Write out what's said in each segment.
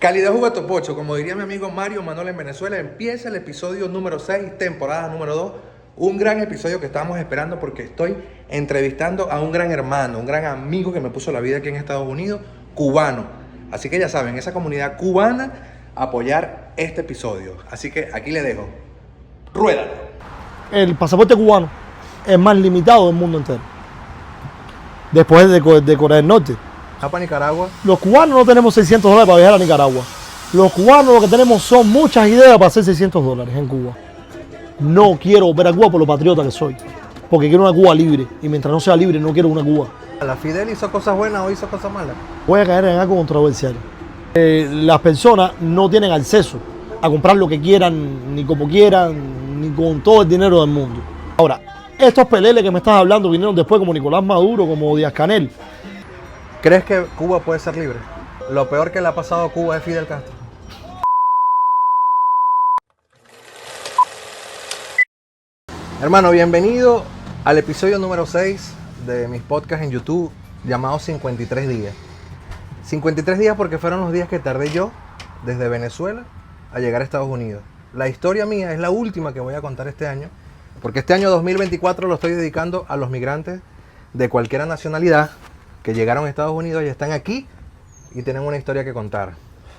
Calidad Jugato Pocho, como diría mi amigo Mario Manuel en Venezuela, empieza el episodio número 6, temporada número 2. Un gran episodio que estábamos esperando porque estoy entrevistando a un gran hermano, un gran amigo que me puso la vida aquí en Estados Unidos, cubano. Así que ya saben, esa comunidad cubana, apoyar este episodio. Así que aquí le dejo. ¡Ruédalo! El pasaporte cubano es más limitado del mundo entero. Después de Corea del Norte. ¿Va para Nicaragua? Los cubanos no tenemos $600 para viajar a Nicaragua. Los cubanos lo que tenemos son muchas ideas para hacer $600 en Cuba. No quiero ver a Cuba por lo patriota que soy. Porque quiero una Cuba libre. Y mientras no sea libre, no quiero una Cuba. ¿La Fidel hizo cosas buenas o hizo cosas malas? Voy a caer en algo controversial. Las personas no tienen acceso a comprar lo que quieran, ni como quieran, ni con todo el dinero del mundo. Ahora, estos peleles que me estás hablando vinieron después como Nicolás Maduro, como Díaz-Canel. ¿Crees que Cuba puede ser libre? Lo peor que le ha pasado a Cuba es Fidel Castro. Hermano, bienvenido al episodio número 6 de mis podcasts en YouTube llamado 53 días. 53 días porque fueron los días que tardé yo desde Venezuela a llegar a Estados Unidos. La historia mía es la última que voy a contar este año, porque este año 2024 lo estoy dedicando a los migrantes de cualquier nacionalidad que llegaron a Estados Unidos y están aquí y tienen una historia que contar.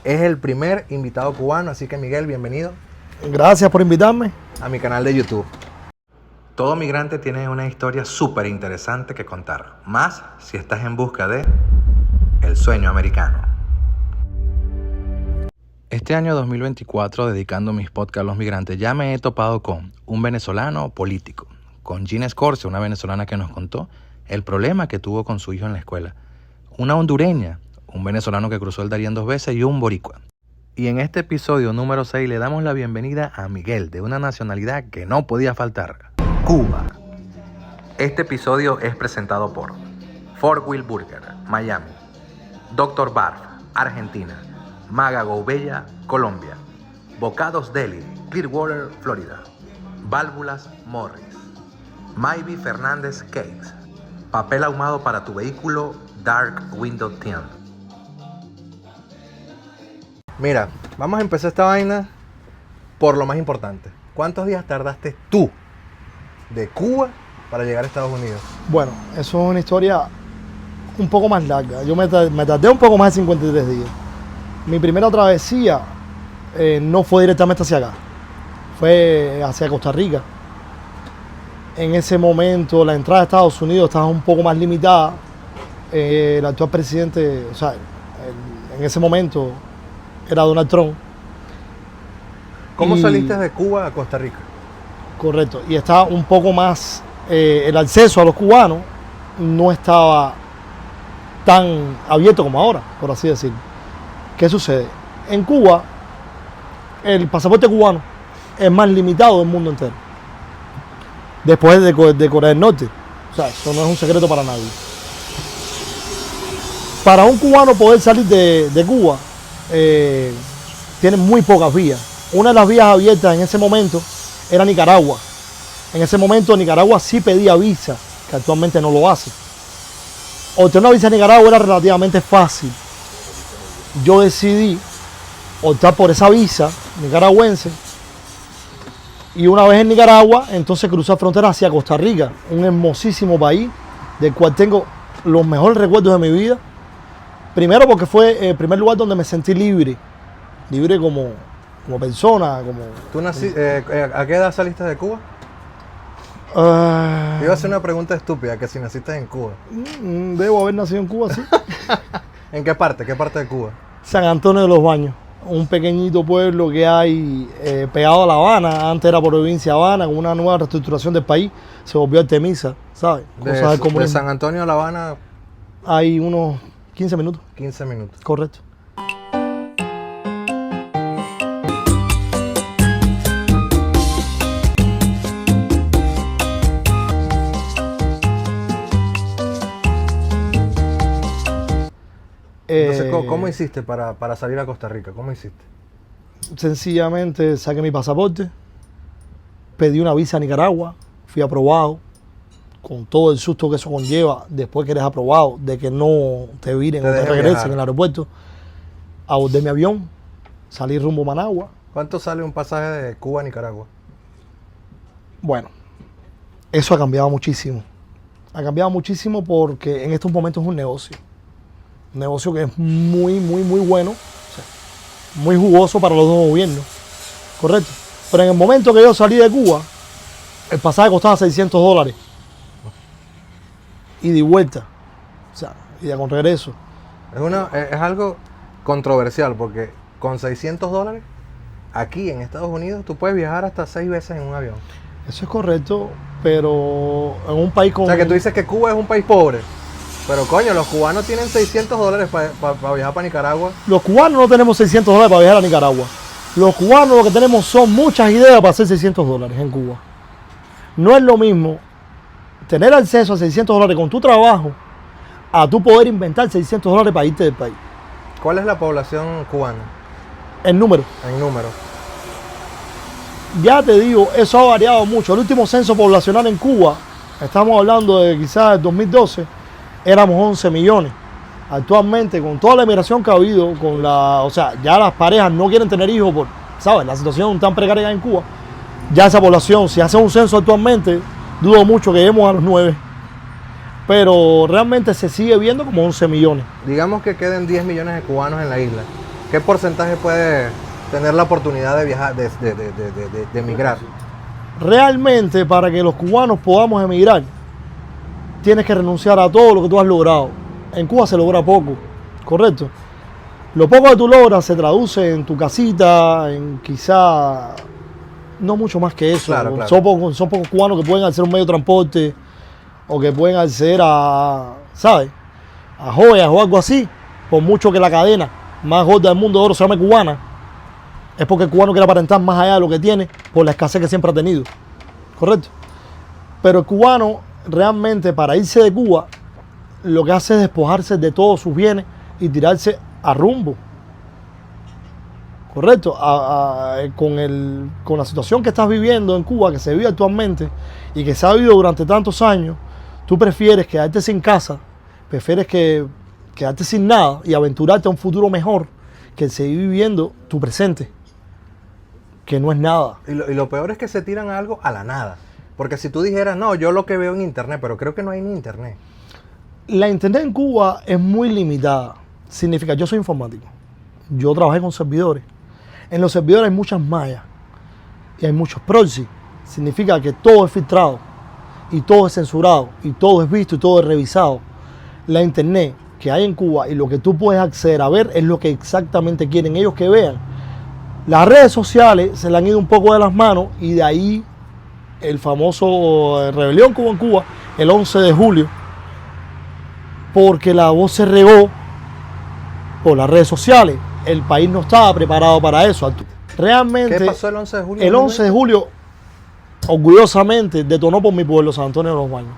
Es el primer invitado cubano, así que Miguel, bienvenido. Gracias por invitarme A mi canal de YouTube. Todo migrante tiene una historia súper interesante que contar, más si estás en busca de el sueño americano. Este año 2024, dedicando mis podcasts a los migrantes, ya me he topado con un venezolano político, con Gina Scorcia, una venezolana que nos contó el problema que tuvo con su hijo en la escuela, una hondureña, un venezolano que cruzó el Darién 2 veces y un boricua. Y en este episodio número 6 le damos la bienvenida a Miguel, de una nacionalidad que no podía faltar, Cuba. Este episodio es presentado por Fort Will Burger, Miami, Dr. Barf, Argentina, Maga Gouveia, Colombia, Bocados Deli, Clearwater, Florida, Válvulas Morris, Maybe Fernández Cakes, papel ahumado para tu vehículo Dark Window Tint. Mira, vamos a empezar esta vaina por lo más importante. ¿Cuántos días tardaste tú de Cuba para llegar a Estados Unidos? Bueno, eso es una historia un poco más larga. Yo me tardé un poco más de 53 días. Mi primera travesía no fue directamente hacia acá, fue hacia Costa Rica. En ese momento la entrada a Estados Unidos estaba un poco más limitada. El actual presidente, o sea, en ese momento era Donald Trump. ¿Cómo saliste de Cuba a Costa Rica? Correcto, y estaba un poco más, el acceso a los cubanos no estaba tan abierto como ahora, por así decirlo. ¿Qué sucede? En Cuba, el pasaporte cubano es más limitado del mundo entero. Después de Corea del Norte. O sea, eso no es un secreto para nadie. Para un cubano poder salir de Cuba, tiene muy pocas vías. Una de las vías abiertas en ese momento era Nicaragua. En ese momento Nicaragua sí pedía visa, que actualmente no lo hace. Obtener una visa en Nicaragua era relativamente fácil. Yo decidí optar por esa visa nicaragüense. Y una vez en Nicaragua, entonces cruzar frontera hacia Costa Rica, un hermosísimo país del cual tengo los mejores recuerdos de mi vida. Primero porque fue el primer lugar donde me sentí libre como persona. ¿Tú ¿A qué edad saliste de Cuba? Iba a hacer una pregunta estúpida, que si naciste en Cuba. Debo haber nacido en Cuba, sí. ¿En qué parte? ¿Qué parte de Cuba? San Antonio de los Baños. Un pequeñito pueblo que hay pegado a La Habana. Antes era provincia de Habana, con una nueva reestructuración del país se volvió Artemisa, ¿sabes? Cosas del comunismo. De San Antonio a La Habana hay unos 15 minutos. 15 minutos. Correcto. Entonces, ¿cómo hiciste para salir a Costa Rica? ¿Cómo hiciste? Sencillamente saqué mi pasaporte, pedí una visa a Nicaragua, fui aprobado, con todo el susto que eso conlleva después que eres aprobado, de que no te viren o te regresen en el aeropuerto. abordé mi avión, salí rumbo a Managua. ¿Cuánto sale un pasaje de Cuba a Nicaragua? Bueno, eso ha cambiado muchísimo. Ha cambiado muchísimo porque en estos momentos es un negocio. Un negocio que es muy, muy, muy bueno. O sea, muy jugoso para los dos gobiernos. Correcto. Pero en el momento que yo salí de Cuba, el pasaje costaba $600. Y de vuelta. O sea, y de con regreso. Es algo controversial porque con $600 aquí en Estados Unidos tú puedes viajar hasta 6 veces en un avión. Eso es correcto, pero en un país con... O sea, que tú dices que Cuba es un país pobre. Pero coño, los cubanos tienen $600 para viajar para Nicaragua. Los cubanos no tenemos $600 para viajar a Nicaragua. Los cubanos lo que tenemos son muchas ideas para hacer $600 en Cuba. No es lo mismo tener acceso a $600 con tu trabajo a tú poder inventar $600 para irte del país. ¿Cuál es la población cubana El número. en número? Ya te digo, eso ha variado mucho. El último censo poblacional en Cuba, estamos hablando de quizás el 2012, éramos 11 millones. Actualmente, con toda la emigración que ha habido, o sea, ya las parejas no quieren tener hijos por, ¿sabes? La situación tan precaria en Cuba. Ya esa población, si hace un censo actualmente, dudo mucho que lleguemos a los 9. Pero realmente se sigue viendo como 11 millones. Digamos que queden 10 millones de cubanos en la isla. ¿Qué porcentaje puede tener la oportunidad de viajar, de emigrar? Realmente, para que los cubanos podamos emigrar, tienes que renunciar a todo lo que tú has logrado. En Cuba se logra poco, ¿correcto? Lo poco que tú logras se traduce en tu casita, en quizá no mucho más que eso. Claro, claro. Son pocos cubanos que pueden hacer un medio de transporte o que pueden acceder a, ¿sabes? A joyas o algo así. Por mucho que la cadena más gorda del mundo de oro se llame cubana, es porque el cubano quiere aparentar más allá de lo que tiene por la escasez que siempre ha tenido. ¿Correcto? Pero el cubano realmente para irse de Cuba lo que hace es despojarse de todos sus bienes y tirarse a rumbo. ¿Correcto? Con la situación que estás viviendo en Cuba, que se vive actualmente y que se ha vivido durante tantos años, tú prefieres quedarte sin casa, prefieres quedarte sin nada y aventurarte a un futuro mejor que seguir viviendo tu presente, que no es nada. Y lo peor es que se tiran a algo a la nada. Porque si tú dijeras, no, yo lo que veo en internet, pero creo que no hay ni internet. La internet en Cuba es muy limitada. Significa, yo soy informático. Yo trabajé con servidores. En los servidores hay muchas mallas y hay muchos proxy. Significa que todo es filtrado y todo es censurado y todo es visto y todo es revisado. La internet que hay en Cuba y lo que tú puedes acceder a ver es lo que exactamente quieren ellos que vean. Las redes sociales se le han ido un poco de las manos y de ahí el famoso rebelión que hubo en Cuba el 11 de julio, porque la voz se regó por las redes sociales. El país no estaba preparado para eso. Realmente, ¿qué pasó el 11 de julio? El 11 de julio, orgullosamente, detonó por mi pueblo, San Antonio de los Baños.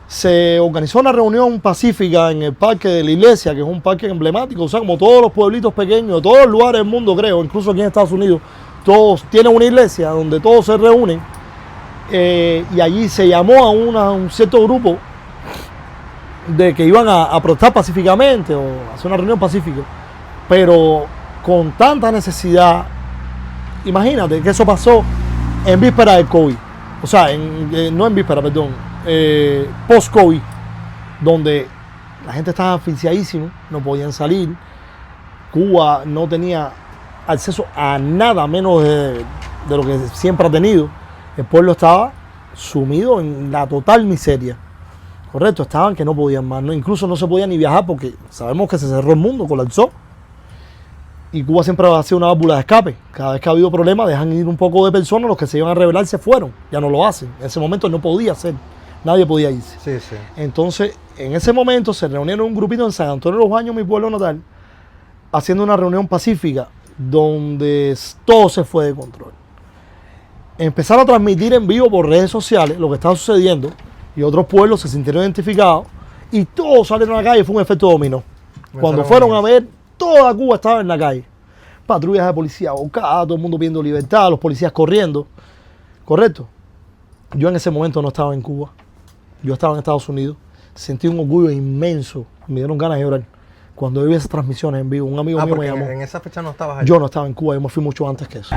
Se organizó una reunión pacífica en el parque de la iglesia, que es un parque emblemático, o sea, como todos los pueblitos pequeños, todos los lugares del mundo, creo, incluso aquí en Estados Unidos, todos tienen una iglesia donde todos se reúnen. Y allí se llamó a un cierto grupo de que iban a protestar pacíficamente o hacer una reunión pacífica, pero con tanta necesidad. Imagínate que eso pasó en víspera del COVID, o sea, no en víspera, perdón, post-COVID, donde la gente estaba asfixiadísima, no podían salir. Cuba no tenía acceso a nada menos de lo que siempre ha tenido. El pueblo estaba sumido en la total miseria. Correcto, estaban que no podían más, ¿no? Incluso no se podía ni viajar porque sabemos que se cerró el mundo, colapsó. Y Cuba siempre ha sido una válvula de escape. Cada vez que ha habido problemas dejan ir un poco de personas, los que se iban a rebelar se fueron, ya no lo hacen. En ese momento no podía ser, nadie podía irse. Sí, sí. Entonces, en ese momento se reunieron un grupito en San Antonio de los Baños, mi pueblo natal, haciendo una reunión pacífica donde todo se fue de control. Empezaron a transmitir en vivo por redes sociales lo que estaba sucediendo y otros pueblos se sintieron identificados y todos salieron a la calle. Fue un efecto dominó. Cuando fueron a ver, toda Cuba estaba en la calle. Patrullas de policía abocadas, todo el mundo pidiendo libertad, los policías corriendo. ¿Correcto? Yo en ese momento no estaba en Cuba. Yo estaba en Estados Unidos. Sentí un orgullo inmenso. Me dieron ganas de llorar. cuando yo vi esas transmisiones en vivo. Un amigo mío me llamó. En esa fecha no estabas allí. Yo no estaba en Cuba, yo me fui mucho antes que eso.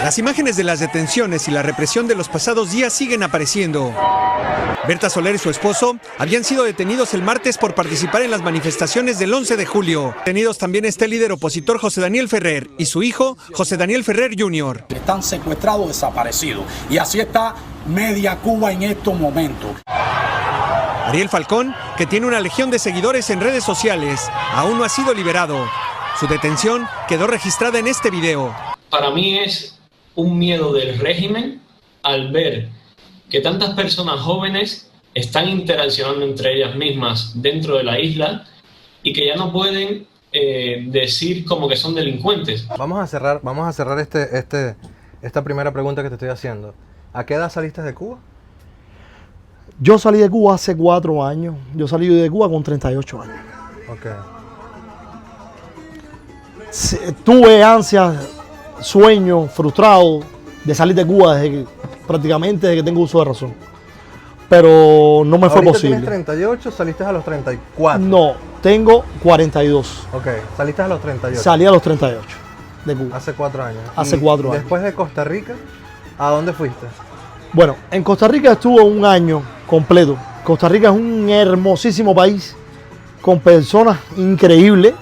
Las imágenes de las detenciones y la represión de los pasados días siguen apareciendo. Berta Soler y su esposo habían sido detenidos el martes por participar en las manifestaciones del 11 de julio. Detenidos también está el líder opositor José Daniel Ferrer y su hijo José Daniel Ferrer Jr. Están secuestrados, desaparecidos. Y así está media Cuba en estos momentos. Ariel Falcón, que tiene una legión de seguidores en redes sociales, aún no ha sido liberado. Su detención quedó registrada en este video. Para mí es un miedo del régimen al ver que tantas personas jóvenes están interaccionando entre ellas mismas dentro de la isla y que ya no pueden decir como que son delincuentes. Vamos a cerrar esta primera pregunta que te estoy haciendo. ¿A qué edad saliste de Cuba? Yo salí de Cuba hace 4 años. Yo salí de Cuba con 38 años. Ok. Tuve ansias, sueños, frustrado de salir de Cuba prácticamente desde que tengo uso de razón. Pero no me fue posible. ¿Tienes 38? ¿Saliste a los 34? No, tengo 42. Ok, saliste a los 38. Salí a los 38 de Cuba. Hace 4 años. Hace 4 años. Después de Costa Rica, ¿a dónde fuiste? Bueno, en Costa Rica estuve un año completo. Costa Rica es un hermosísimo país con personas increíbles.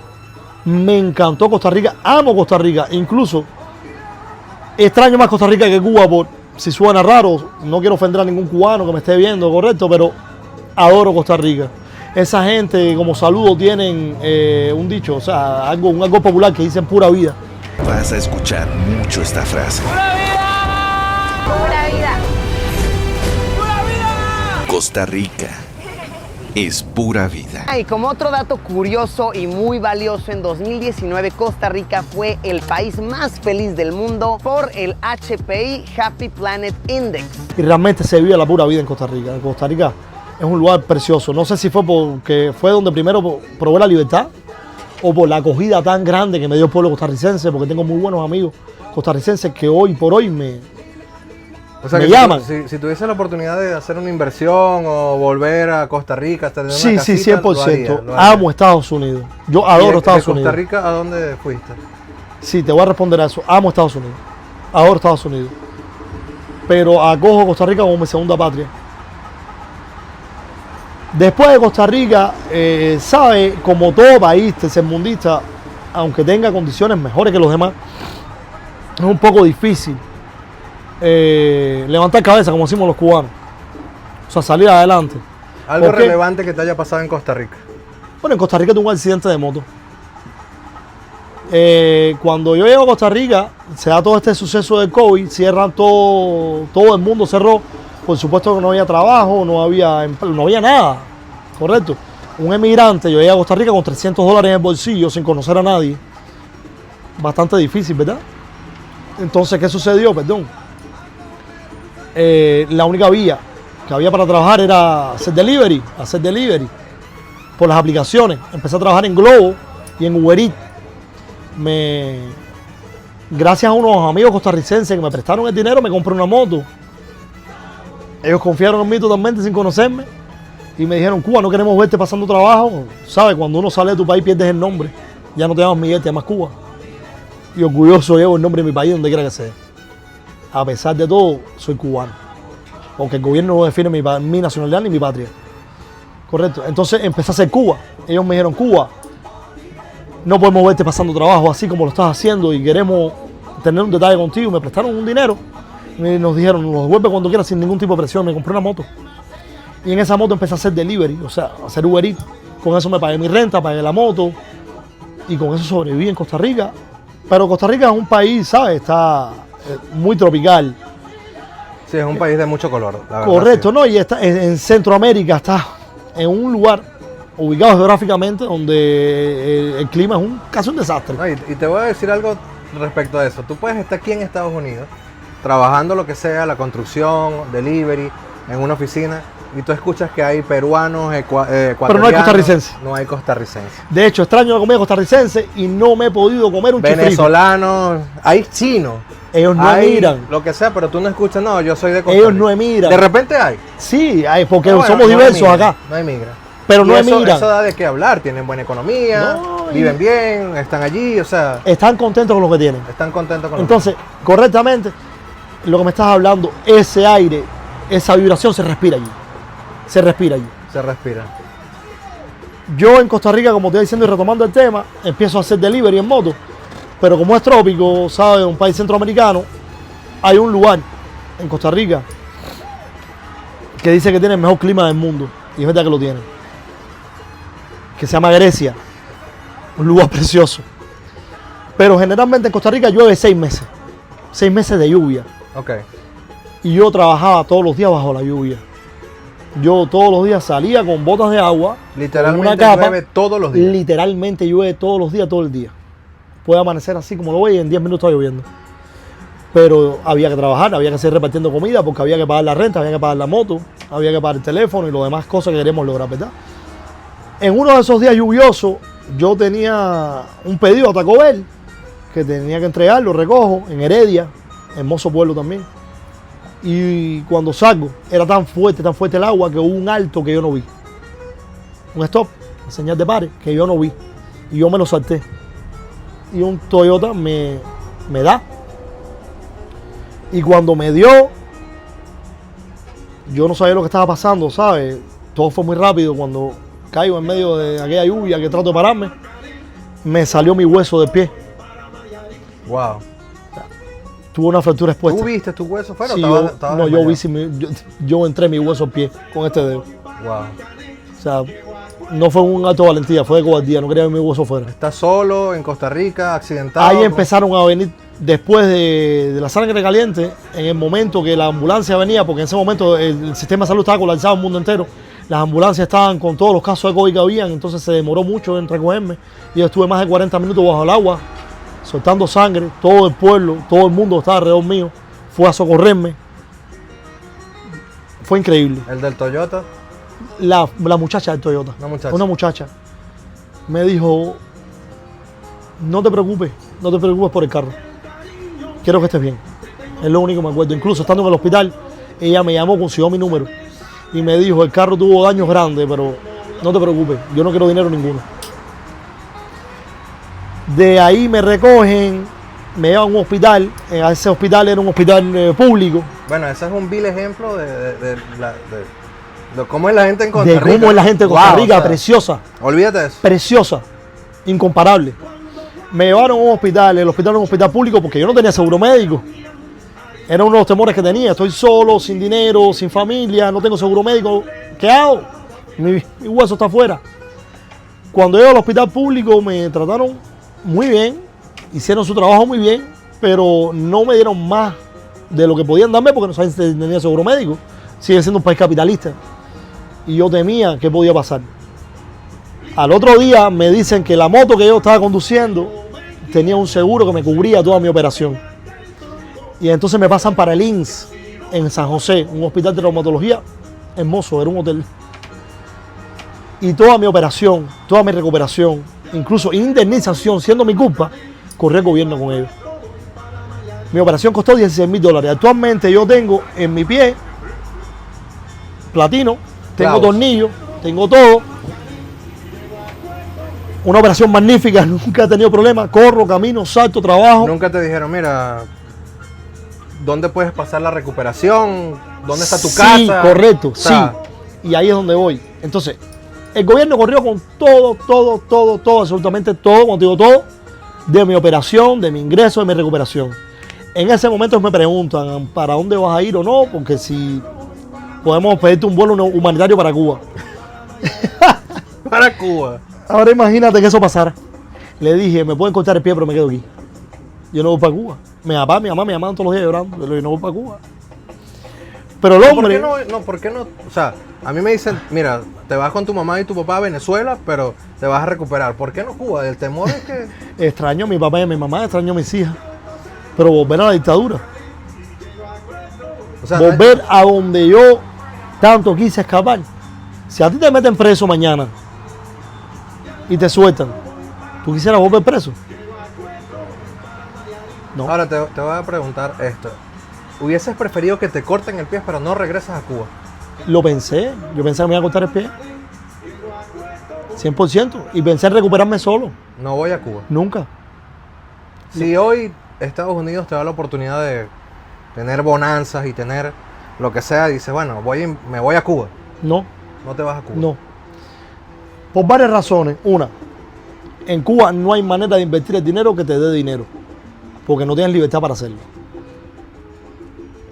Me encantó Costa Rica, amo Costa Rica. Incluso extraño más Costa Rica que Cuba, por si suena raro. No quiero ofender a ningún cubano que me esté viendo, correcto, pero adoro Costa Rica. Esa gente como saludo tienen un dicho, o sea, algo popular que dicen pura vida. Vas a escuchar mucho esta frase. ¡Pura vida! ¡Pura vida! ¡Pura vida! Costa Rica es pura vida. Y como otro dato curioso y muy valioso, en 2019 Costa Rica fue el país más feliz del mundo por el HPI Happy Planet Index. Y realmente se vive la pura vida en Costa Rica. Costa Rica es un lugar precioso. No sé si fue porque fue donde primero probé la libertad o por la acogida tan grande que me dio el pueblo costarricense, porque tengo muy buenos amigos costarricenses que hoy por hoy me llaman. Si tuviese la oportunidad de hacer una inversión o volver a Costa Rica, tener una Sí, casita, 100%. lo haría. Amo Estados Unidos. Yo adoro Estados Unidos. ¿De Costa Rica a dónde fuiste? Sí, te voy a responder a eso. Amo Estados Unidos. Adoro Estados Unidos. Pero acojo Costa Rica como mi segunda patria. Después de Costa Rica, sabe, como todo país tercermundista, aunque tenga condiciones mejores que los demás, es un poco difícil levantar cabeza, como decimos los cubanos. O sea, salir adelante. Algo relevante que te haya pasado en Costa Rica. Bueno, en Costa Rica tuve un accidente de moto. Cuando yo llego a Costa Rica, se da todo este suceso del COVID, cierran todo el mundo cerró. Por supuesto que no había trabajo, no había nada, correcto. Un emigrante, yo llegué a Costa Rica con $300 en el bolsillo, sin conocer a nadie. Bastante difícil, ¿verdad? Entonces, ¿qué sucedió? Perdón. La única vía que había para trabajar era hacer delivery por las aplicaciones. Empecé a trabajar en Globo y en Uber Eats. Gracias a unos amigos costarricenses que me prestaron el dinero, me compré una moto. Ellos confiaron en mí totalmente sin conocerme y me dijeron: Cuba, no queremos verte pasando trabajo. ¿Sabes? Cuando uno sale de tu país pierdes el nombre. Ya no te llamas Miguel, te llamas Cuba. Y orgulloso llevo el nombre de mi país donde quiera que sea. A pesar de todo, soy cubano. Porque el gobierno no define mi nacionalidad ni mi patria. Correcto. Entonces empecé a hacer Cuba. Ellos me dijeron: Cuba, no podemos verte pasando trabajo así como lo estás haciendo y queremos tener un detalle contigo. Me prestaron un dinero. Y nos dijeron: nos devuelve cuando quieras sin ningún tipo de presión. Me compré una moto. Y en esa moto empecé a hacer delivery, o sea, a hacer Uber Eats. Con eso me pagué mi renta, pagué la moto. Y con eso sobreviví en Costa Rica. Pero Costa Rica es un país, ¿sabes? Está muy tropical. Sí, es un país de mucho color, la verdad. Correcto, sí. ¿no? Y está en Centroamérica, está en un lugar ubicado geográficamente donde el clima es casi un desastre. No, y te voy a decir algo respecto a eso. Tú puedes estar aquí en Estados Unidos trabajando lo que sea, la construcción, delivery, en una oficina, y tú escuchas que hay peruanos, ecuatorianos. Pero no hay costarricenses. No hay costarricenses. De hecho, extraño la comida costarricense y no me he podido comer un chifrijo. Venezolanos, hay chinos. Ellos no emigran. Lo que sea, pero tú no escuchas: no, yo soy de Costa Ellos Rica. no emigran. De repente hay. Sí, hay, porque Bueno, somos diversos emigra, acá. No emigra. Pero no eso emigran. da de qué hablar, tienen buena economía, viven bien, están allí, o sea... Están contentos con lo que tienen. Están contentos con Entonces, correctamente, lo que me estás hablando, ese aire, esa vibración se respira allí. Se respira allí. Se respira. Yo en Costa Rica, como te estoy diciendo y retomando el tema, empiezo a hacer delivery en moto. Pero como es trópico, ¿sabes? Un país centroamericano, hay un lugar en Costa Rica que dice que tiene el mejor clima del mundo. Y es verdad que lo tiene. Que se llama Grecia. Un lugar precioso. Pero generalmente en Costa Rica llueve 6 meses. 6 meses de lluvia. Ok. Y yo trabajaba todos los días bajo la lluvia. Yo todos los días salía con botas de agua. Literalmente con una capa, llueve todos los días. Literalmente llueve todos los días, todo el día. Puede amanecer así como lo ve y en 10 minutos está lloviendo. Pero había que trabajar, había que seguir repartiendo comida porque había que pagar la renta, había que pagar la moto, había que pagar el teléfono y lo demás cosas que queremos lograr, ¿verdad? En uno de esos días lluviosos, yo tenía un pedido a Taco Bell que tenía que entregarlo, recojo en Heredia, hermoso pueblo también. Y cuando salgo, era tan fuerte el agua que hubo un alto que yo no vi. Un stop, una señal de pare, que yo no vi. Y yo me lo salté. Y un Toyota me da. Y cuando me dio, yo no sabía lo que estaba pasando, ¿sabes? Todo fue muy rápido. Cuando caigo en medio de aquella lluvia que trato de pararme, me salió mi hueso del pie. Wow. Tuve una fractura expuesta. ¿Tú viste tu hueso fuera? Sí, o estabas no, yo desmayado? vi, yo entré mi hueso al pie con este dedo. Wow. O sea, no fue un acto de valentía, fue de cobardía, no quería ver mi hueso fuera. ¿Estás solo en Costa Rica, accidentado? Ahí empezaron a venir, después de la sangre caliente, en el momento que la ambulancia venía, porque en ese momento el sistema de salud estaba colapsado en el mundo entero, las ambulancias estaban con todos los casos de COVID que habían, entonces se demoró mucho en recogerme. Y yo estuve más de 40 minutos bajo el agua, soltando sangre, todo el pueblo, todo el mundo estaba alrededor mío, fue a socorrerme. Fue increíble. ¿El del Toyota? La muchacha del Toyota, una muchacha, me dijo, no te preocupes por el carro, quiero que estés bien. Es lo único que me acuerdo. Incluso estando en el hospital, ella me llamó, consiguió mi número y me dijo, el carro tuvo daños grandes, pero no te preocupes, yo no quiero dinero ninguno. De ahí me recogen, me llevan a un hospital. Ese hospital era un hospital público. Bueno, ese es un vil ejemplo de cómo es la gente en Costa Rica. De cómo es la gente en Costa Rica, o sea, preciosa. Olvídate de eso. Preciosa, incomparable. Me llevaron a un hospital, el hospital era un hospital público porque yo no tenía seguro médico. Era uno de los temores que tenía. Estoy solo, sin dinero, sin familia, no tengo seguro médico. ¿Qué hago? Mi hueso está afuera. Cuando llego al hospital público me trataron muy bien, hicieron su trabajo muy bien, pero no me dieron más de lo que podían darme porque no saben si tenía seguro médico. Sigue siendo un país capitalista. Y yo temía qué podía pasar. Al otro día me dicen que la moto que yo estaba conduciendo tenía un seguro que me cubría toda mi operación. Y entonces me pasan para el INS en San José, un hospital de traumatología hermoso, era un hotel. Y toda mi operación, toda mi recuperación, incluso indemnización, siendo mi culpa, corrió el gobierno con ellos. Mi operación costó $16,000. Actualmente yo tengo en mi pie platino, tengo tornillos, tengo todo. Una operación magnífica, nunca he tenido problemas, corro, camino, salto, trabajo. Nunca te dijeron, mira, ¿dónde puedes pasar la recuperación? ¿Dónde está tu casa? Sí, correcto, sí. Y ahí es donde voy. Entonces, el gobierno corrió con todo, absolutamente todo, cuando digo todo, de mi operación, de mi ingreso, de mi recuperación. En ese momento me preguntan, ¿para dónde vas a ir o no? Porque si podemos pedirte un vuelo humanitario para Cuba. Para Cuba. Ahora imagínate que eso pasara. Le dije, me pueden cortar el pie, pero me quedo aquí. Yo no voy para Cuba. Mi papá, mi mamá me llamaban todos los días llorando. Yo no voy para Cuba. Pero el hombre... ¿Por qué no? O sea, a mí me dicen, mira, te vas con tu mamá y tu papá a Venezuela, pero te vas a recuperar. ¿Por qué no Cuba? El temor es que... Extraño a mi papá y a mi mamá, extraño a mis hijas. Pero volver a la dictadura. O sea, volver a donde yo tanto quise escapar. Si a ti te meten preso mañana y te sueltan, ¿tú quisieras volver preso? No. Ahora te voy a preguntar esto. ¿Hubieses preferido que te corten el pie pero no regresas a Cuba? Lo pensé. Yo pensé que me iba a cortar el pie. 100%. Y pensé en recuperarme solo. No voy a Cuba. Nunca. Si hoy Estados Unidos te da la oportunidad de tener bonanzas y tener lo que sea, dices, bueno, me voy a Cuba. No. No te vas a Cuba. No. Por varias razones. Una, en Cuba no hay manera de invertir el dinero que te dé dinero, porque no tienes libertad para hacerlo.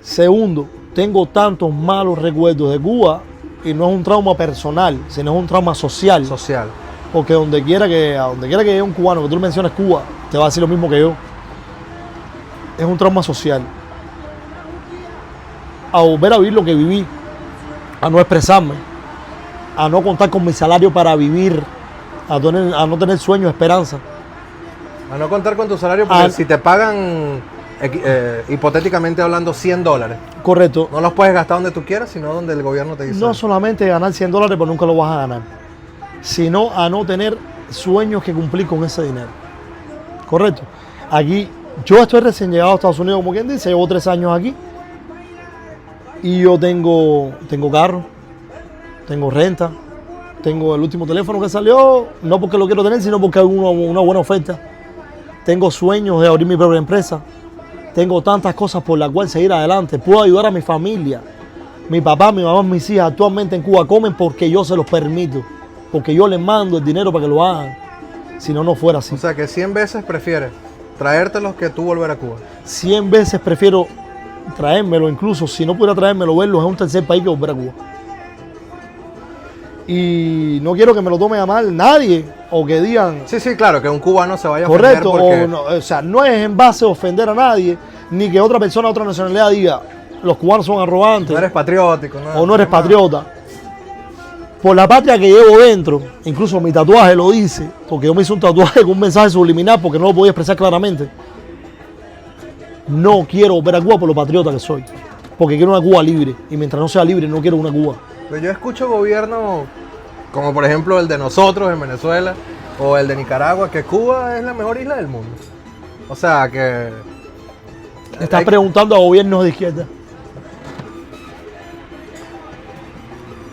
Segundo, tengo tantos malos recuerdos de Cuba y no es un trauma personal, sino es un trauma social. Porque a donde quiera que llegue un cubano, que tú le menciones Cuba, te va a decir lo mismo que yo. Es un trauma social. A volver a vivir lo que viví, a no expresarme, a no contar con mi salario para vivir, a no tener sueños, esperanza. A no contar con tu salario, porque si te pagan, hipotéticamente hablando, $100. Correcto. No los puedes gastar donde tú quieras, sino donde el gobierno te dice. No solamente ganar $100, pero nunca lo vas a ganar, sino a no tener sueños que cumplir con ese dinero. Correcto. Aquí, yo estoy recién llegado a Estados Unidos, como quien dice, llevo 3 años aquí. Y yo tengo carro, tengo renta, tengo el último teléfono que salió, no porque lo quiero tener, sino porque hay una buena oferta. Tengo sueños de abrir mi propia empresa. Tengo tantas cosas por las cuales seguir adelante. Puedo ayudar a mi familia. Mi papá, mi mamá, mis hijas actualmente en Cuba comen porque yo se los permito. Porque yo les mando el dinero para que lo hagan. Si no, no fuera así. O sea que 100 veces prefieres traértelos que tú volver a Cuba. 100 veces prefiero traérmelo, incluso si no pudiera traérmelo, verlos en un tercer país que volver a Cuba. Y no quiero que me lo tome a mal nadie o que digan... Sí, claro, que un cubano se vaya a ofender porque... o sea, no es en base a ofender a nadie, ni que otra persona, otra nacionalidad diga los cubanos son arrogantes. No eres patriótico. O no eres patriota. Por la patria que llevo dentro, incluso mi tatuaje lo dice, porque yo me hice un tatuaje con un mensaje subliminal porque no lo podía expresar claramente. No quiero volver a Cuba por lo patriota que soy, porque quiero una Cuba libre, y mientras no sea libre no quiero una Cuba. Pero yo escucho gobiernos como por ejemplo el de nosotros en Venezuela o el de Nicaragua, que Cuba es la mejor isla del mundo. O sea que... Estás preguntando a gobiernos de izquierda.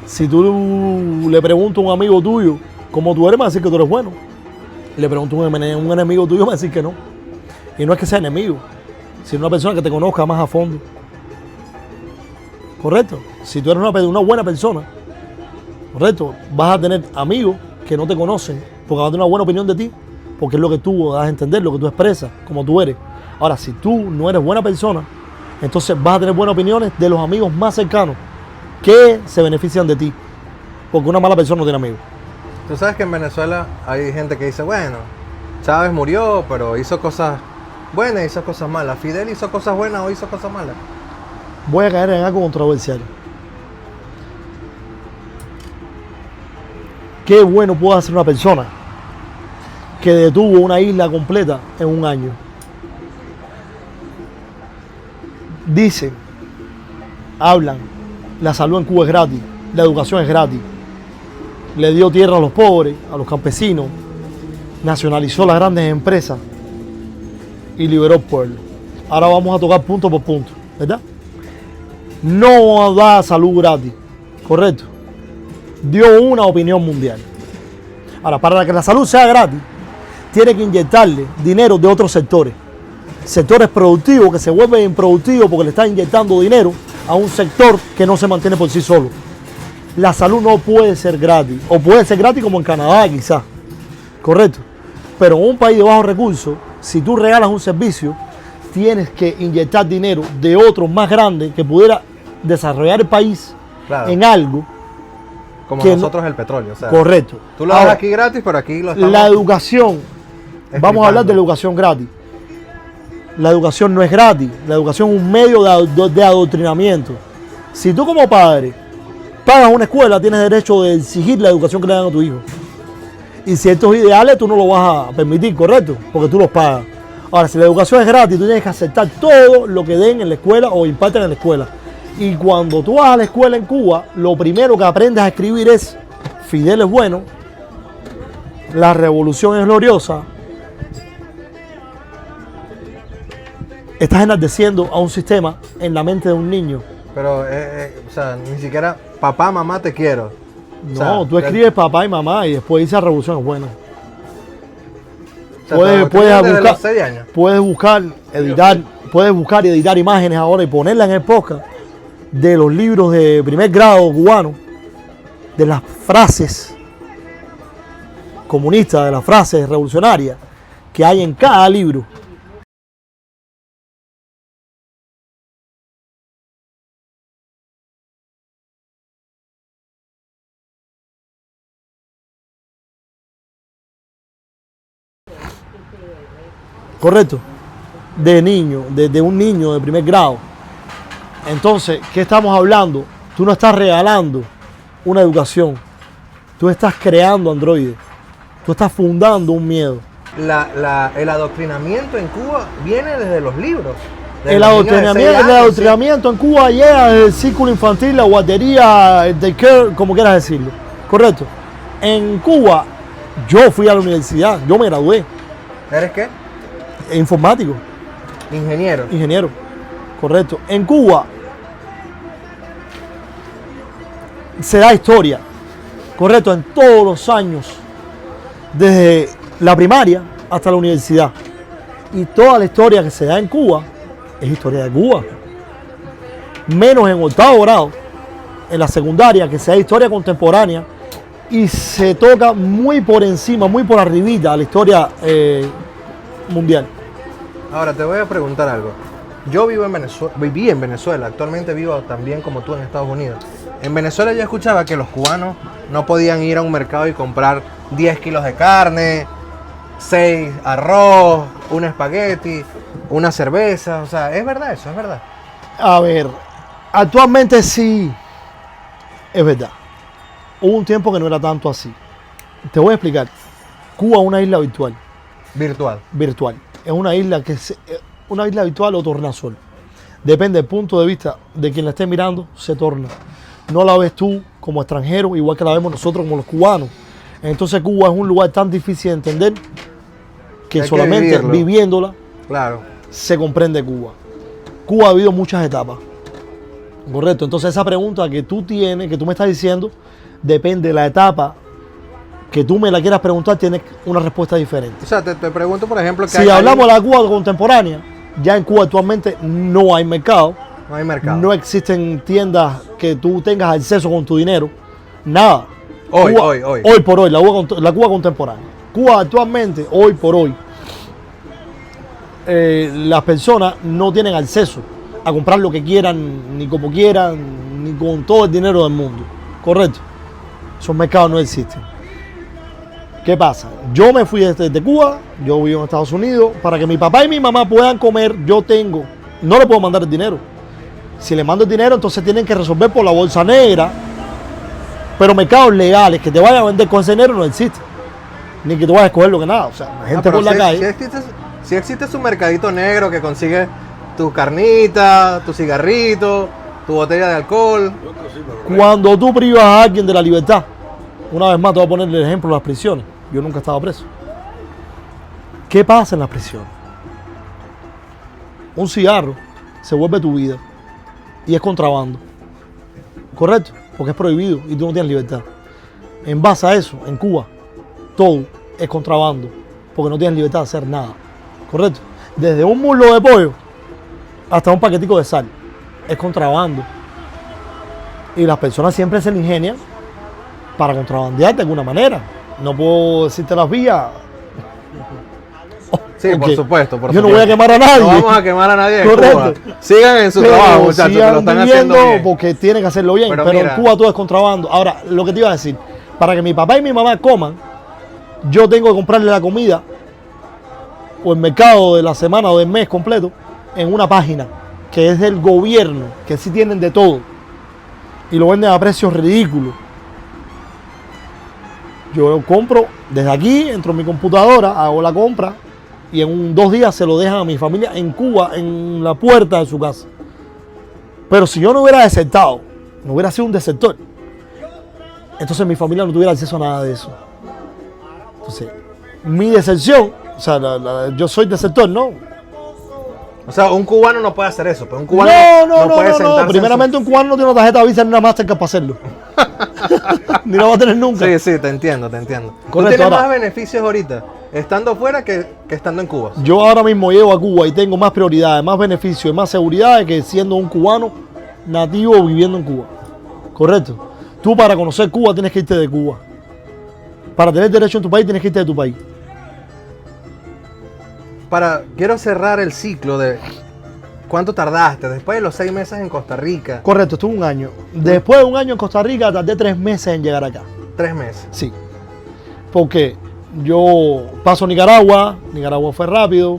Si tú le preguntas a un amigo tuyo cómo tú eres, me va a decir que tú eres bueno. Le pregunto a un enemigo tuyo, me va a decir que no. Y no es que sea enemigo, sino una persona que te conozca más a fondo. ¿Correcto? Si tú eres una buena persona, correcto, vas a tener amigos que no te conocen porque van a tener una buena opinión de ti, porque es lo que tú das a entender, lo que tú expresas, como tú eres. Ahora, si tú no eres buena persona, entonces vas a tener buenas opiniones de los amigos más cercanos que se benefician de ti, porque una mala persona no tiene amigos. Tú sabes que en Venezuela hay gente que dice, bueno, Chávez murió, pero hizo cosas buenas y hizo cosas malas. Fidel hizo cosas buenas o hizo cosas malas. Voy a caer en algo controversial. Qué bueno puede hacer una persona que detuvo una isla completa en un año. Dicen, hablan, la salud en Cuba es gratis, la educación es gratis, le dio tierra a los pobres, a los campesinos, nacionalizó las grandes empresas y liberó al pueblo. Ahora vamos a tocar punto por punto, ¿verdad? No da salud gratis, correcto. Dio una opinión mundial. Ahora, para que la salud sea gratis, tiene que inyectarle dinero de otros sectores. Sectores productivos que se vuelven improductivos porque le están inyectando dinero a un sector que no se mantiene por sí solo. La salud no puede ser gratis, o puede ser gratis como en Canadá quizás, correcto. Pero en un país de bajos recursos, si tú regalas un servicio, tienes que inyectar dinero de otro más grande que pudiera desarrollar el país, claro, en algo. Como nosotros el petróleo. O sea, correcto. Tú lo das aquí gratis, pero aquí lo estamos... La educación, vamos a hablar de la educación gratis. La educación no es gratis, la educación es un medio de adoctrinamiento. Si tú como padre pagas una escuela, tienes derecho de exigir la educación que le dan a tu hijo. Y ciertos ideales tú no lo vas a permitir, ¿correcto? Porque tú los pagas. Ahora, si la educación es gratis, tú tienes que aceptar todo lo que den en la escuela o imparten en la escuela. Y cuando tú vas a la escuela en Cuba, lo primero que aprendes a escribir es Fidel es bueno, la revolución es gloriosa. Estás enardeciendo a un sistema en la mente de un niño. Pero, o sea, ni siquiera papá, mamá, te quiero. No, O sea, tú escribes papá y mamá y después dices Revolución es buena. o sea, te lo escriben desde los 6 años. Puedes buscar y editar imágenes ahora y ponerlas en el podcast de los libros de primer grado cubano, de las frases comunistas, de las frases revolucionarias que hay en cada libro. Correcto, de un niño de primer grado. Entonces, ¿qué estamos hablando? Tú no estás regalando una educación, tú estás creando androides, tú estás fundando un miedo. El adoctrinamiento en Cuba viene desde los libros. El adoctrinamiento en Cuba llega desde el círculo infantil, la guardería, el daycare, como quieras decirlo. Correcto. En Cuba, yo fui a la universidad, yo me gradué. ¿Eres qué? Informático. Ingeniero. Correcto. En Cuba se da historia. Correcto. En todos los años. Desde la primaria hasta la universidad. Y toda la historia que se da en Cuba es historia de Cuba. Menos en octavo grado, en la secundaria, que se da historia contemporánea. Y se toca muy por encima, muy por arribita la historia mundial. Ahora te voy a preguntar algo. Yo viví en Venezuela, actualmente vivo también como tú en Estados Unidos. En Venezuela yo escuchaba que los cubanos no podían ir a un mercado y comprar 10 kilos de carne, 6 arroz, un espagueti, una cerveza. O sea, ¿es verdad eso? ¿Es verdad? A ver, actualmente sí, es verdad. Hubo un tiempo que no era tanto así. Te voy a explicar. Cuba es una isla virtual. Virtual. Es una isla una isla virtual o tornasol. Depende del punto de vista de quien la esté mirando, se torna. No la ves tú como extranjero, igual que la vemos nosotros como los cubanos. Entonces Cuba es un lugar tan difícil de entender que hay solamente que viviéndola claro, se comprende Cuba. Cuba ha habido muchas etapas. Correcto. Entonces esa pregunta que tú tienes, que tú me estás diciendo, depende de la etapa que tú me la quieras preguntar, tienes una respuesta diferente. O sea, te pregunto, por ejemplo, que si hablamos de la Cuba contemporánea, ya en Cuba actualmente no hay mercado. No existen tiendas que tú tengas acceso con tu dinero. Nada. Hoy por hoy, la Cuba contemporánea. Cuba actualmente, hoy por hoy, las personas no tienen acceso a comprar lo que quieran, ni como quieran, ni con todo el dinero del mundo. Correcto. Esos mercados no existen. ¿Qué pasa? Yo me fui desde Cuba, yo vivo en Estados Unidos, para que mi papá y mi mamá puedan comer, no le puedo mandar el dinero. Si le mando el dinero, entonces tienen que resolver por la bolsa negra, pero mercados legales que te vayan a vender con ese dinero no existen. Ni que tú vayas a escoger lo que nada, o sea, la gente por la calle. Si existe su mercadito negro que consigue tu carnita, tu cigarrito, tu botella de alcohol. Cuando tú privas a alguien de la libertad, una vez más te voy a poner el ejemplo de las prisiones. Yo nunca he estado preso. ¿Qué pasa en las prisiones? Un cigarro se vuelve tu vida y es contrabando. ¿Correcto? Porque es prohibido y tú no tienes libertad. En base a eso, en Cuba, todo es contrabando porque no tienes libertad de hacer nada. ¿Correcto? Desde un muslo de pollo hasta un paquetico de sal. Es contrabando. Y las personas siempre se le ingenian para contrabandear de alguna manera. No puedo decirte las vías. Sí, por supuesto. Yo no voy a quemar a nadie. No vamos a quemar a nadie. Correcto. Sigan en su trabajo, muchachos, que lo están haciendo bien. Porque tienen que hacerlo bien. Pero en Cuba todo es contrabando. Ahora, lo que te iba a decir, para que mi papá y mi mamá coman, yo tengo que comprarle la comida o el mercado de la semana o del mes completo en una página que es del gobierno, que sí tienen de todo y lo venden a precios ridículos. Yo lo compro desde aquí, entro en mi computadora, hago la compra y en 2 días se lo dejan a mi familia en Cuba, en la puerta de su casa. Pero si yo no hubiera desertado, no hubiera sido un desertor, entonces mi familia no tuviera acceso a nada de eso. Entonces, mi deserción, o sea, yo soy desertor, ¿no? O sea, un cubano no puede hacer eso, pero un cubano no puede sentarse. Primeramente, un cubano no tiene una tarjeta Visa ni una Mastercard para hacerlo. Ni la va a tener nunca. Sí, sí, te entiendo, te entiendo. ¿Tú Correcto, tienes ahora- más beneficios ahorita estando fuera que estando en Cuba? Yo ahora mismo llego a Cuba y tengo más prioridades, más beneficios, más seguridad que siendo un cubano nativo viviendo en Cuba. Correcto. Tú para conocer Cuba tienes que irte de Cuba. Para tener derecho en tu país tienes que irte de tu país. Quiero cerrar el ciclo de cuánto tardaste después de los 6 meses en Costa Rica. Correcto, estuve un año. Después de un año en Costa Rica tardé 3 meses en llegar acá. 3 meses. Sí. Porque yo paso Nicaragua fue rápido.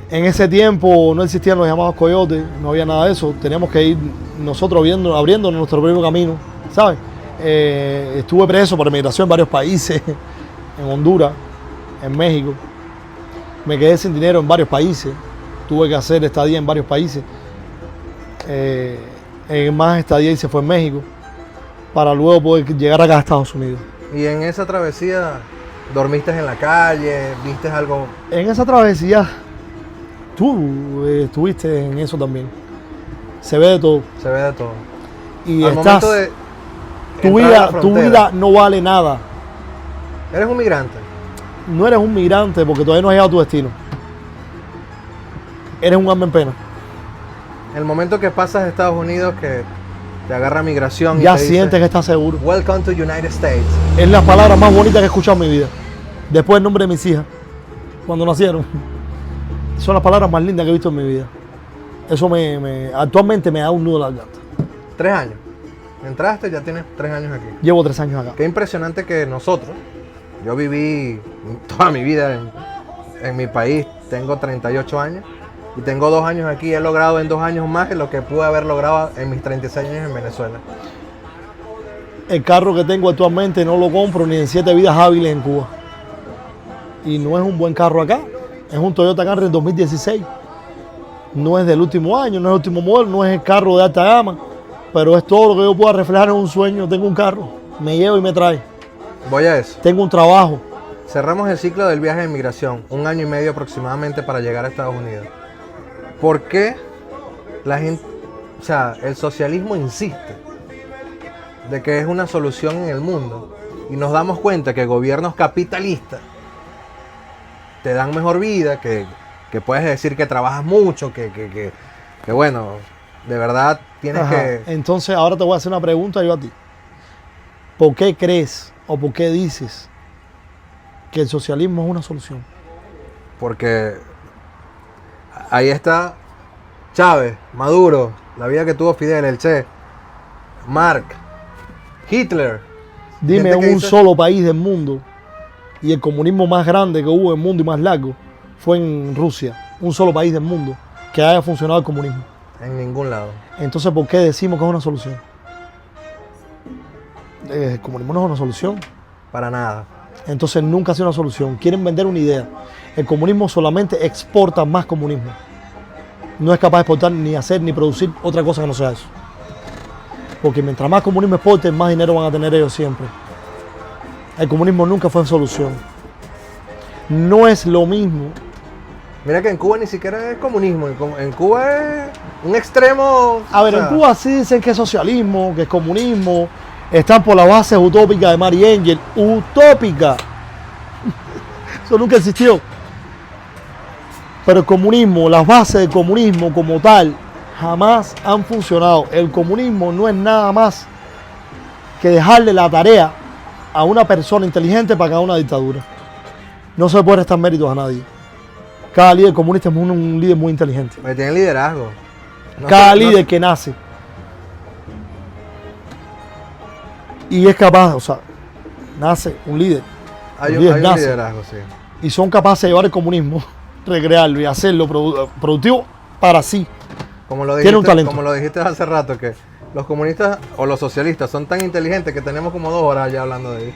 En ese tiempo no existían los llamados coyotes, no había nada de eso. Teníamos que ir nosotros abriendo nuestro propio camino, ¿sabes? Estuve preso por emigración en varios países, en Honduras, en México. Me quedé sin dinero en varios países. Tuve que hacer estadía en varios países. En más estadía hice fue en México, para luego poder llegar acá a Estados Unidos. Y en esa travesía, ¿dormiste en la calle? ¿Viste algo? En esa travesía, tú estuviste en eso también. Se ve de todo. Se ve de todo. Y Al estás, momento de tu entrar a la vida frontera, no vale nada. eres un migrante. No eres un migrante porque todavía no has llegado a tu destino. Eres un alma en pena. El momento que pasas a Estados Unidos, que te agarra migración y Ya te dice, sientes que estás seguro. Welcome to United States. Es la palabra más bonita que he escuchado en mi vida. Después del nombre de mis hijas, cuando nacieron. Son las palabras más lindas que he visto en mi vida. Eso actualmente me da un nudo en la garganta. 3 años. Entraste, ya tienes 3 años aquí. Llevo 3 años acá. Qué impresionante que nosotros, yo viví toda mi vida en mi país, tengo 38 años y tengo 2 años aquí. He logrado en 2 años más de lo que pude haber logrado en mis 36 años en Venezuela. El carro que tengo actualmente no lo compro ni en 7 vidas hábiles en Cuba. Y no es un buen carro acá. Es un Toyota Camry 2016. No es del último año, no es el último modelo, no es el carro de alta gama. Pero es todo lo que yo pueda reflejar en un sueño. Tengo un carro, me lleva y me trae. Voy a eso. Tengo un trabajo. Cerramos el ciclo del viaje de migración, 1 año y medio aproximadamente para llegar a Estados Unidos. ¿Por qué la gente, o sea, el socialismo insiste de que es una solución en el mundo y nos damos cuenta que gobiernos capitalistas te dan mejor vida, que puedes decir que trabajas mucho, que bueno, de verdad tienes que... Entonces ahora te voy a hacer una pregunta yo a ti. ¿Por qué crees o por qué dices que el socialismo es una solución? Porque ahí está Chávez, Maduro, la vida que tuvo Fidel, el Che, Marx, Hitler. Dime Gente que un dice- solo país del mundo, y el comunismo más grande que hubo en el mundo y más largo fue en Rusia. Un solo país del mundo que haya funcionado el comunismo. En ningún lado. Entonces, ¿por qué decimos que es una solución? El comunismo no es una solución. Para nada. Entonces nunca ha sido una solución. Quieren vender una idea. El comunismo solamente exporta más comunismo. No es capaz de exportar ni hacer ni producir otra cosa que no sea eso. Porque mientras más comunismo exporten, más dinero van a tener ellos siempre. El comunismo nunca fue solución. No es lo mismo. Mira que en Cuba ni siquiera es comunismo. En Cuba es un extremo. A ver, o sea, en Cuba sí dicen que es socialismo, que es comunismo. Están por las bases utópicas de Mary Angel. Utópica. Eso nunca existió. Pero el comunismo, las bases del comunismo como tal, jamás han funcionado. El comunismo no es nada más que dejarle la tarea a una persona inteligente para que haga una dictadura. No se puede restar méritos a nadie. Cada líder comunista es un líder muy inteligente. porque tiene liderazgo. No Cada sé- no- líder que nace y es capaz, o sea, nace un líder. Hay Los un líderes nacen liderazgo, sí. y son capaces de llevar el comunismo, recrearlo y hacerlo productivo para sí. Como lo Tiene un dijiste, talento. como lo dijiste hace rato, que los comunistas o los socialistas son tan inteligentes que tenemos como 2 horas ya hablando de ellos.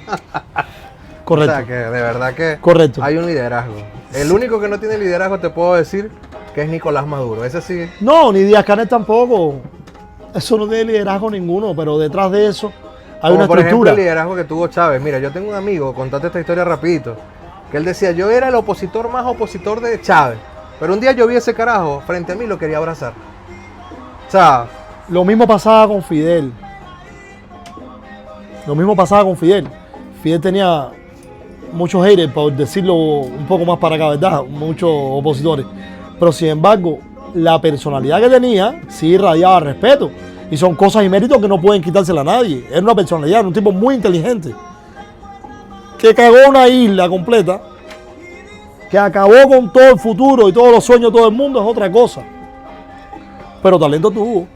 Correcto. O sea, que de verdad que Correcto. hay un liderazgo. El único que no tiene liderazgo te puedo decir que es Nicolás Maduro. Ese sí. No, ni Díaz Canel tampoco. Eso no tiene liderazgo ninguno, pero detrás de eso hay Como una por ejemplo estructura. el liderazgo que tuvo Chávez. Mira, yo tengo un amigo, contate esta historia rapidito, que él decía, yo era el opositor más opositor de Chávez, pero un día yo vi ese carajo frente a mí y lo quería abrazar. O sea, Lo mismo pasaba con Fidel. Lo mismo pasaba con Fidel. Fidel tenía muchos haters, por decirlo un poco más para acá, ¿verdad? Muchos opositores. Pero sin embargo, la personalidad que tenía sí irradiaba respeto. Y son cosas y méritos que no pueden quitársela a nadie. Era una personalidad, era un tipo muy inteligente. Que cagó una isla completa, que acabó con todo el futuro y todos los sueños de todo el mundo, es otra cosa. Pero talento tuvo.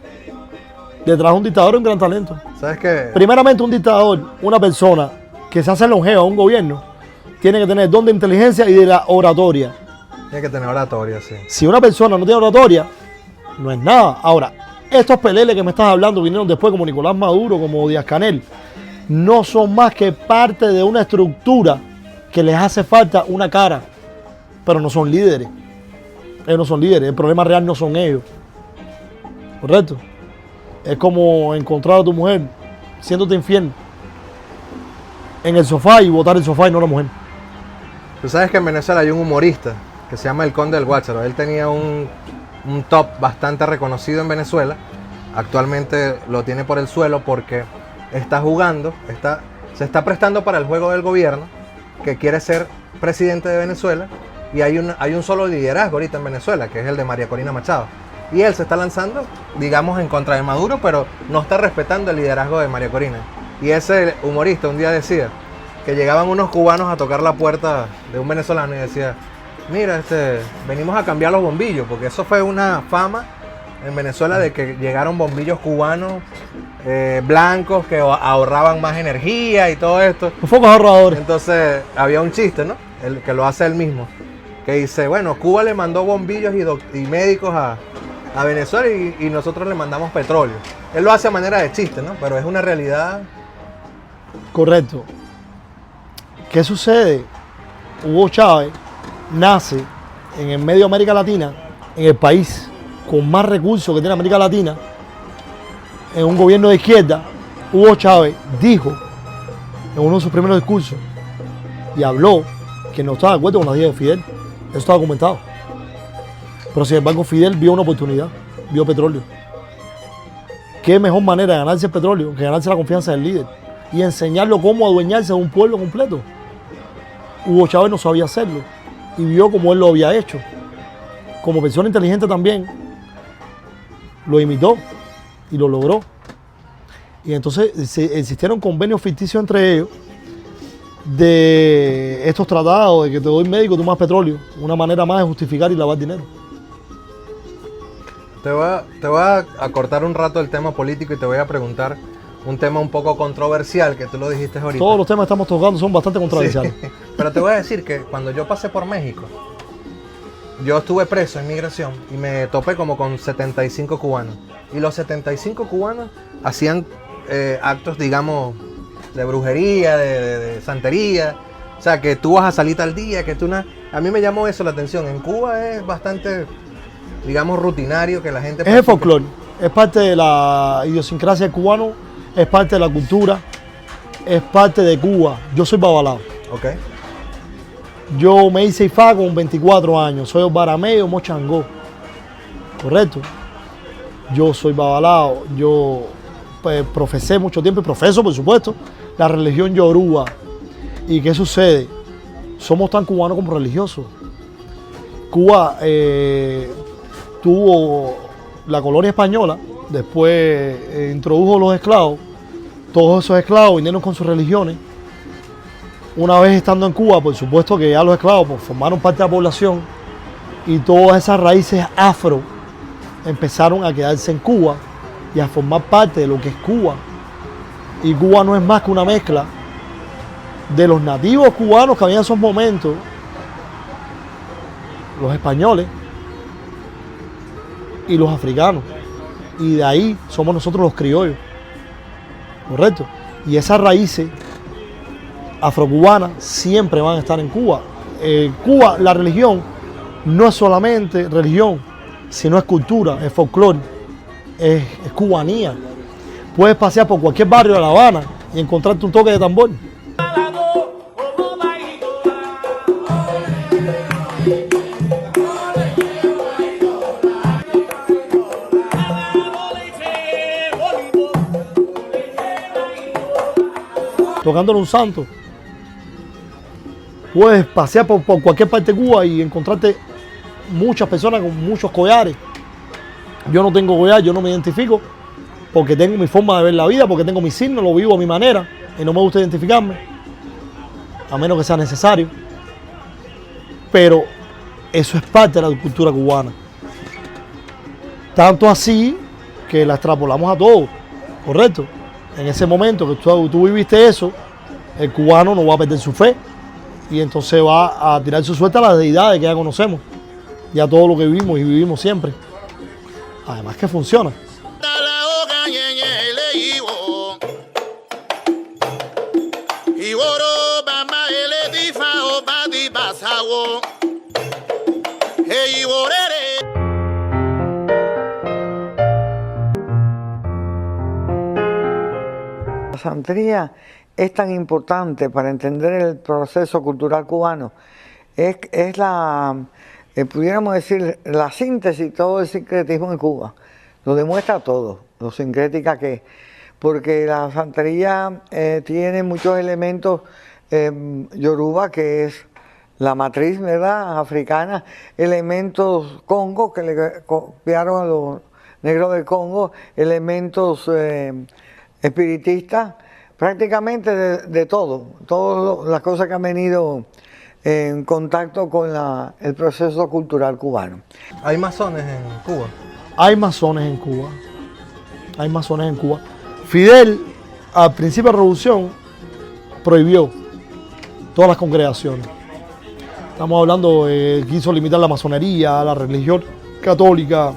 Detrás de un dictador, un gran talento. ¿Sabes qué? Primeramente, un dictador, una persona que se hace longeva a un gobierno, tiene que tener don de inteligencia y de la oratoria. Tiene que tener oratoria, sí. Si una persona no tiene oratoria, no es nada. Ahora, estos peleles que me estás hablando vinieron después como Nicolás Maduro, como Díaz-Canel, no son más que parte de una estructura que les hace falta una cara, pero no son líderes. Ellos no son líderes, el problema real no son ellos. ¿Correcto? Es como encontrar a tu mujer siéndote infiel en el sofá y botar el sofá y no la mujer. Tú sabes que en Venezuela hay un humorista que se llama El Conde del Guácharo. Él tenía un top bastante reconocido en Venezuela. Actualmente lo tiene por el suelo porque está jugando, se está prestando para el juego del gobierno, que quiere ser presidente de Venezuela, y hay un solo liderazgo ahorita en Venezuela, que es el de María Corina Machado. Y él se está lanzando, digamos, en contra de Maduro, pero no está respetando el liderazgo de María Corina. Y ese humorista un día decía que llegaban unos cubanos a tocar la puerta de un venezolano y decía: mira, venimos a cambiar los bombillos, porque eso fue una fama en Venezuela de que llegaron bombillos cubanos blancos que ahorraban más energía y todo esto. Focos ahorradores. Entonces había un chiste, ¿no? El que lo hace él mismo, que dice: bueno, Cuba le mandó bombillos y médicos a Venezuela y nosotros le mandamos petróleo. Él lo hace a manera de chiste, ¿no? Pero es una realidad. Correcto. ¿Qué sucede? Hugo Chávez nace en el medio de América Latina, en el país con más recursos que tiene América Latina, en un gobierno de izquierda. Hugo Chávez dijo en uno de sus primeros discursos y habló que no estaba de acuerdo con la idea de Fidel. Eso está documentado. Pero sin embargo, Fidel vio una oportunidad, vio petróleo. ¿Qué mejor manera de ganarse el petróleo que ganarse la confianza del líder y enseñarlo cómo adueñarse de un pueblo completo? Hugo Chávez no sabía hacerlo y vio cómo él lo había hecho. Como persona inteligente también, lo imitó y lo logró. Y entonces existieron convenios ficticios entre ellos de estos tratados de que te doy médico, tú más petróleo, una manera más de justificar y lavar dinero. Te voy a cortar un rato el tema político y te voy a preguntar un tema un poco controversial, que tú lo dijiste ahorita. Todos los temas que estamos tocando son bastante controversiales. Sí. Pero te voy a decir que cuando yo pasé por México, yo estuve preso en migración y me topé como con 75 cubanos. Y los 75 cubanos hacían actos, digamos, de brujería, de santería. O sea, que tú vas a salir tal día, que tú no... A mí me llamó eso la atención. En Cuba es bastante, digamos, rutinario que la gente... Es el folclore, es parte de la idiosincrasia del cubano, es parte de la cultura, es parte de Cuba. Yo soy babalao. Ok. Yo me hice IFA con 24 años, soy barameo, mochangó. Correcto. Yo soy babalao, yo pues, profesé mucho tiempo y profeso, por supuesto, la religión yoruba. ¿Y qué sucede? Somos tan cubanos como religiosos. Cuba tuvo la colonia española, después introdujo los esclavos. Todos esos esclavos vinieron con sus religiones. Una vez estando en Cuba, por supuesto que ya los esclavos pues, formaron parte de la población y todas esas raíces afro empezaron a quedarse en Cuba y a formar parte de lo que es Cuba. Y Cuba no es más que una mezcla de los nativos cubanos que había en esos momentos, los españoles y los africanos. Y de ahí somos nosotros los criollos. ¿Correcto? Y esas raíces afrocubanas siempre van a estar en Cuba. Cuba, la religión, no es solamente religión, sino es cultura, es folclore, es cubanía. Puedes pasear por cualquier barrio de La Habana y encontrarte un toque de tambor. tocándole un santo. Puedes pasear por cualquier parte de Cuba y encontrarte muchas personas con muchos collares. Yo no tengo collar, yo no me identifico porque tengo mi forma de ver la vida, porque tengo mi signo, lo vivo a mi manera y no me gusta identificarme, a menos que sea necesario. Pero eso es parte de la cultura cubana. Tanto así que la extrapolamos a todos, ¿correcto? En ese momento que tú viviste eso, el cubano no va a perder su fe y entonces va a tirar su suerte a las deidades que ya conocemos y a todo lo que vivimos y vivimos siempre. Además que funciona. La santería es tan importante para entender el proceso cultural cubano. Es la, pudiéramos decir, la síntesis de todo el sincretismo en Cuba. Lo demuestra todo, lo sincrética que es. Porque la santería tiene muchos elementos yoruba, que es la matriz, ¿verdad?, africana, elementos congo, que le copiaron a los negros del Congo, elementos espiritistas, prácticamente de todo, todas las cosas que han venido en contacto con el proceso cultural cubano. ¿Hay masones en Cuba? Hay masones en Cuba. Hay masones en Cuba. Fidel, al principio de la revolución, prohibió todas las congregaciones. Estamos hablando, quiso limitar la masonería, la religión católica,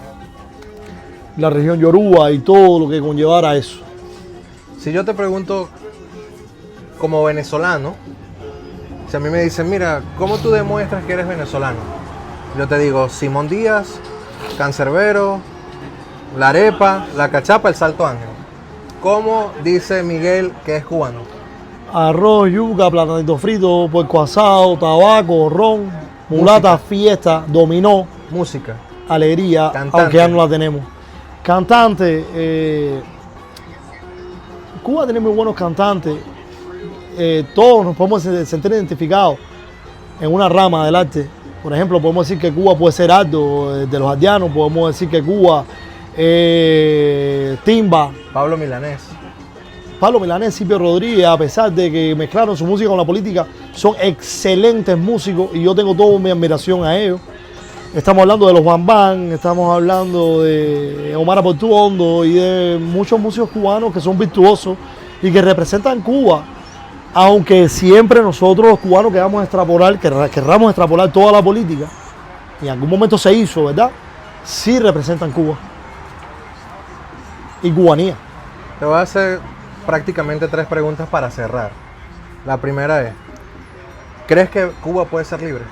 la religión yoruba y todo lo que conllevara a eso. Si yo te pregunto, como venezolano, si a mí me dicen, mira, ¿cómo tú demuestras que eres venezolano? Yo te digo, Simón Díaz, Cancerbero, la arepa, la cachapa, el Salto Ángel. ¿Cómo dice Miguel que es cubano? Arroz, yuca, platanito frito, puerco asado, tabaco, ron, mulata, música, fiesta, dominó. Música. Alegría, cantante, aunque ya no la tenemos. Cantante, Cuba tiene muy buenos cantantes. Todos nos podemos sentir identificados en una rama del arte. Por ejemplo, podemos decir que Cuba puede ser Aldo, de los aldeanos, podemos decir que Cuba Timba. Pablo Milanés. Pablo Milanés, Silvio Rodríguez, a pesar de que mezclaron su música con la política, son excelentes músicos y yo tengo toda mi admiración a ellos. Estamos hablando de los Bambán, estamos hablando de Omar Portuondo y de muchos músicos cubanos que son virtuosos y que representan Cuba. Aunque siempre nosotros los cubanos querramos extrapolar toda la política, y en algún momento se hizo, ¿verdad? Sí representan Cuba y cubanía. Te voy a hacer prácticamente 3 preguntas para cerrar. La primera es, ¿crees que Cuba puede ser libre?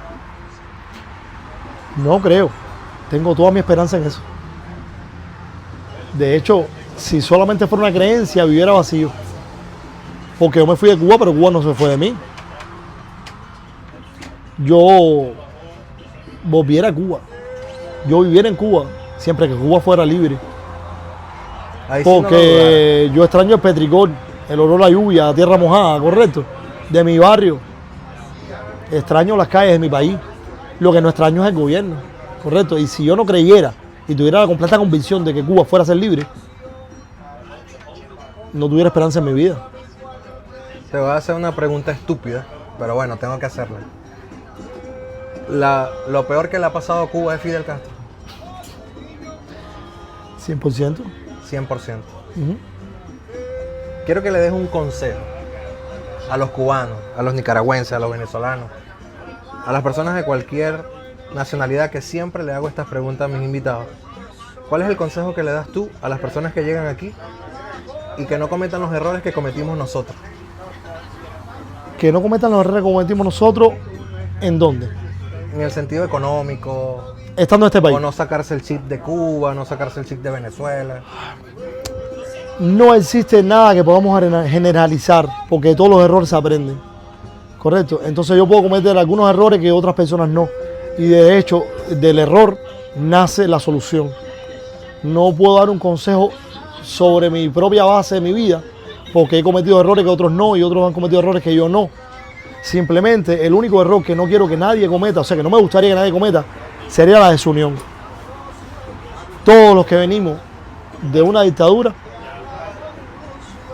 No creo. Tengo toda mi esperanza en eso. De hecho, si solamente fuera una creencia, viviera vacío. Porque yo me fui de Cuba, pero Cuba no se fue de mí. Yo volviera a Cuba. Yo viviera en Cuba, siempre que Cuba fuera libre. Ahí porque sí no yo extraño el petricor, el olor a lluvia, a tierra mojada, correcto, de mi barrio. Extraño las calles de mi país. Lo que no extraño es el gobierno, correcto. Y si yo no creyera y tuviera la completa convicción de que Cuba fuera a ser libre, no tuviera esperanza en mi vida. Te voy a hacer una pregunta estúpida, pero bueno, tengo que hacerla. ¿Lo peor que le ha pasado a Cuba es Fidel Castro? 100%. 100%. Quiero que le des un consejo a los cubanos, a los nicaragüenses, a los venezolanos, a las personas de cualquier nacionalidad, que siempre le hago estas preguntas a mis invitados. ¿Cuál es el consejo que le das tú a las personas que llegan aquí y que no cometan los errores que cometimos nosotros? Que no cometan los errores que cometimos nosotros, ¿en dónde? En el sentido económico. Estando en este país. O no sacarse el chip de Cuba, no sacarse el chip de Venezuela. No existe nada que podamos generalizar, porque de todos los errores se aprenden. ¿Correcto? Entonces yo puedo cometer algunos errores que otras personas no. Y de hecho, del error nace la solución. No puedo dar un consejo sobre mi propia base de mi vida, porque he cometido errores que otros no y otros han cometido errores que yo no. Simplemente el único error que no quiero que nadie cometa, o sea que no me gustaría que nadie cometa, sería la desunión. Todos los que venimos de una dictadura,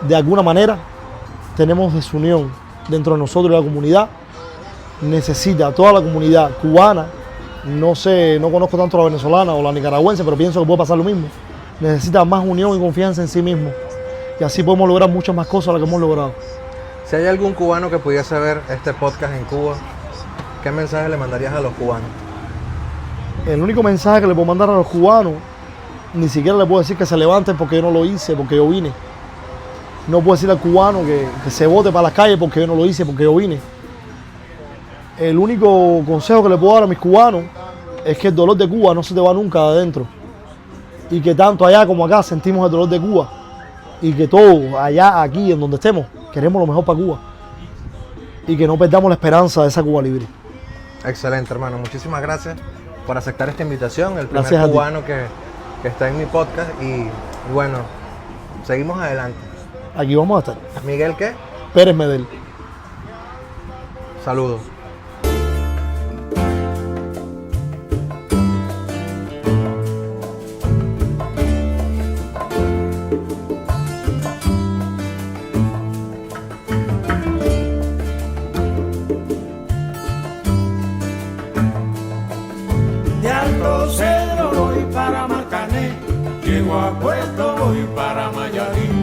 de alguna manera, tenemos desunión dentro de nosotros y la comunidad. Necesita toda la comunidad cubana, no sé, no conozco tanto la venezolana o la nicaragüense, pero pienso que puede pasar lo mismo. Necesita más unión y confianza en sí mismo. Y así podemos lograr muchas más cosas de las que hemos logrado. Si hay algún cubano que pudiese ver este podcast en Cuba, ¿qué mensaje le mandarías a los cubanos? El único mensaje que le puedo mandar a los cubanos, ni siquiera le puedo decir que se levanten porque yo no lo hice, porque yo vine. No puedo decir al cubano que se vote para las calles porque yo no lo hice, porque yo vine. El único consejo que le puedo dar a mis cubanos es que el dolor de Cuba no se te va nunca de adentro. Y que tanto allá como acá sentimos el dolor de Cuba. Y que todos allá, aquí, en donde estemos, queremos lo mejor para Cuba. Y que no perdamos la esperanza de esa Cuba libre. Excelente, hermano. Muchísimas gracias por aceptar esta invitación. El primer Gracias a ti. cubano que está en mi podcast. Y bueno, seguimos adelante. Aquí vamos a estar. ¿Miguel qué? Pérez Medel. Saludos. De Alto Cedro voy para Marcané, llego a Puerto voy para Mayarín.